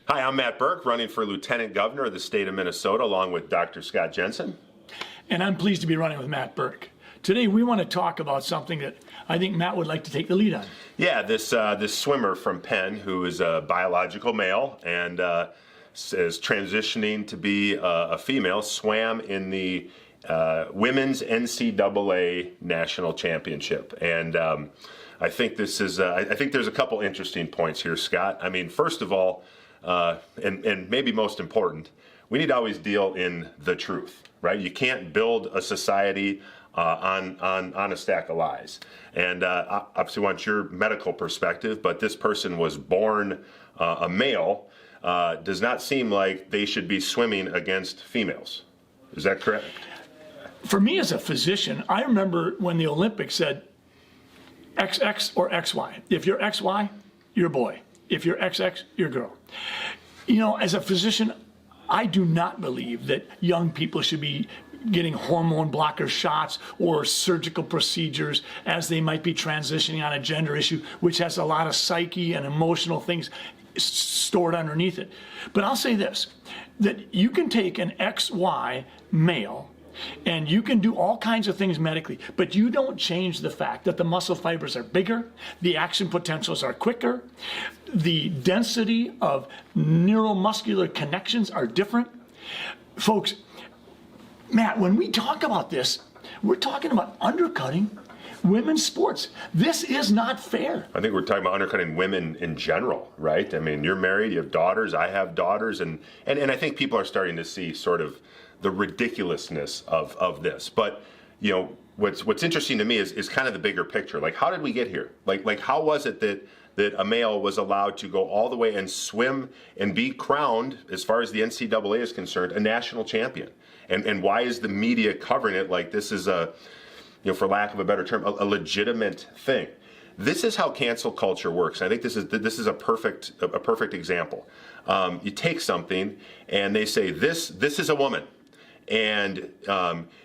Hi, I'm Matt Burke, running for Lieutenant Governor of the state of Minnesota, along with Dr. Scott Jensen. And I'm pleased to be running with Matt Burke. Today we want to talk about something that I think Matt would like to take the lead on. Yeah, this swimmer from Penn, who is a biological male and is transitioning to be a female, swam in the women's NCAA national championship. And I think this is I think there's a couple interesting points here, Scott. I mean, first of all, and maybe most important, we need to always deal in the truth, right? You can't build a society on a stack of lies. And obviously want your medical perspective, but this person was born a male. Does not seem like they should be swimming against females. Is that correct? For me as a physician, I remember when the Olympics said XX or XY. If you're XY, you're a boy. If you're XX, you're a girl. You know, as a physician, I do not believe that young people should be getting hormone blocker shots or surgical procedures as they might be transitioning on a gender issue, which has a lot of psyche and emotional things stored underneath it. But I'll say this, that you can take an XY male and you can do all kinds of things medically, but you don't change the fact that the muscle fibers are bigger, the action potentials are quicker, the density of neuromuscular connections are different. Folks, Matt, when we talk about this, we're talking about undercutting women's sports. This is not fair. I think we're talking about undercutting women in general, right? I mean, you're married, you have daughters, I have daughters, and I think people are starting to see sort of the ridiculousness of this. But, you know, what's interesting to me is kind of the bigger picture. Like, how did we get here? Like how was it that a male was allowed to go all the way and swim and be crowned, as far as the NCAA is concerned, a national champion? And why is the media covering it like this is a, you know, for lack of a better term, a legitimate thing? This is how cancel culture works. I think this is a perfect example. You take something and they say this is a woman, and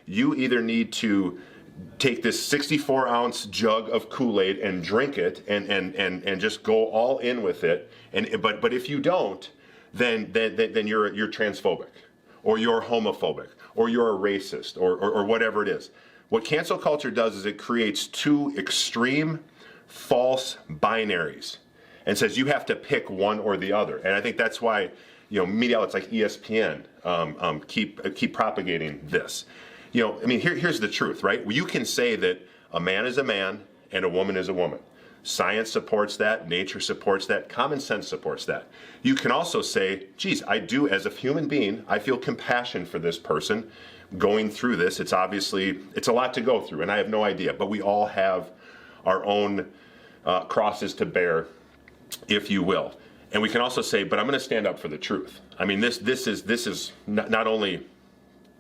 you either need to take this 64-ounce jug of Kool-Aid and drink it and just go all in with it. But if you don't, then you're transphobic, or you're homophobic, or you're a racist, or whatever it is. What cancel culture does is it creates two extreme false binaries and says you have to pick one or the other. And I think that's why, you know, media outlets like ESPN keep propagating this. You know, I mean, here's the truth, right? You can say that a man is a man and a woman is a woman. Science supports that, nature supports that, common sense supports that. You can also say, geez, I do, as a human being, I feel compassion for this person going through this. It's obviously, it's a lot to go through, and I have no idea, but we all have our own crosses to bear, if you will. And we can also say, but I'm going to stand up for the truth. I mean, this is not only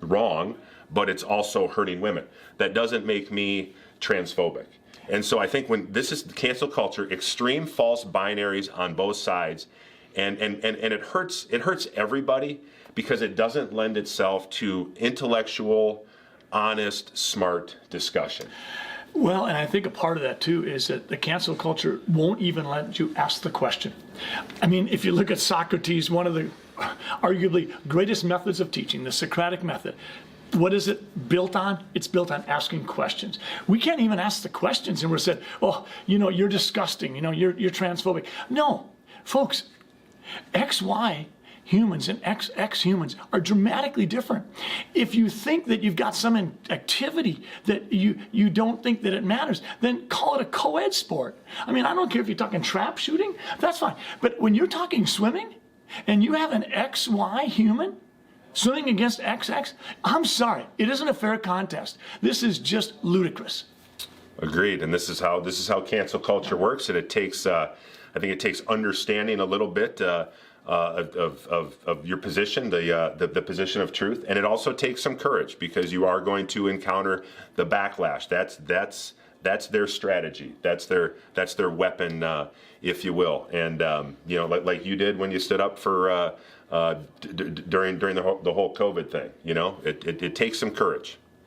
wrong, but it's also hurting women. That doesn't make me transphobic. And so I think when this is cancel culture, extreme false binaries on both sides, and it hurts everybody because it doesn't lend itself to intellectual, honest, smart discussion. Well, and I think a part of that too is that the cancel culture won't even let you ask the question. I mean, if you look at Socrates, one of the arguably greatest methods of teaching, the Socratic method, what is it built on? It's built on asking questions. We can't even ask the questions and we're said, oh, you know, you're disgusting, you know, you're transphobic. No, folks, XY humans and XX humans are dramatically different. If you think that you've got some activity that you don't think that it matters, then call it a co-ed sport. I mean, I don't care if you're talking trap shooting, that's fine. But when you're talking swimming and you have an XY human swimming against XX, I'm sorry, it isn't a fair contest. This is just ludicrous. Agreed, and this is how cancel culture works, and it takes I think it takes understanding a little bit of your position, the position of truth, and it also takes some courage because you are going to encounter the backlash. That's their strategy. That's their weapon, if you will. And you know, like you did when you stood up for during the whole COVID thing. You know, it takes some courage.